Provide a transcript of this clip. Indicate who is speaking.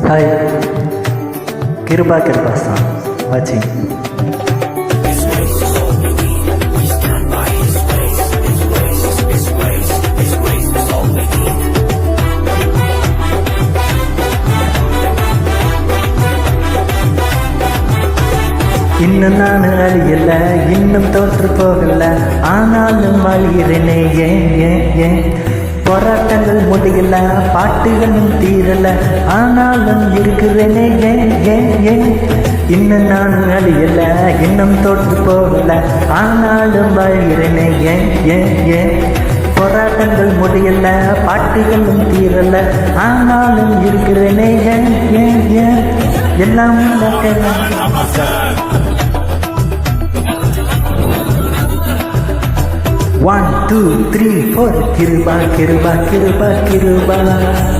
Speaker 1: Hi, Kiruba Kirubasa, watching. இன்னும் நான் அழியல, இன்னும் தோற்று போகல, ஆனாலும் அழிகிறேனே ஏன் ஏன் ஏன். போராட்டங்கள் முடியல, பாட்டுகளும் தீரல, ஆனாலும் இருக்கிறேனே ஏன் ஏன் ஏன். இன்னும் நான் அழியல, இன்னும் தோற்று போகல, ஆனாலும் அழிகிறேனே ஏன் ஏன் ஏன். போராட்டங்கள் முடியல, பாட்டுகளும் தீரல, ஆனாலும் இருக்கிறேனே ஏன் ஏன் ஏன். எல்லாம் One, two, three, four. Kiruba, Kiruba, Kiruba, Kiruba.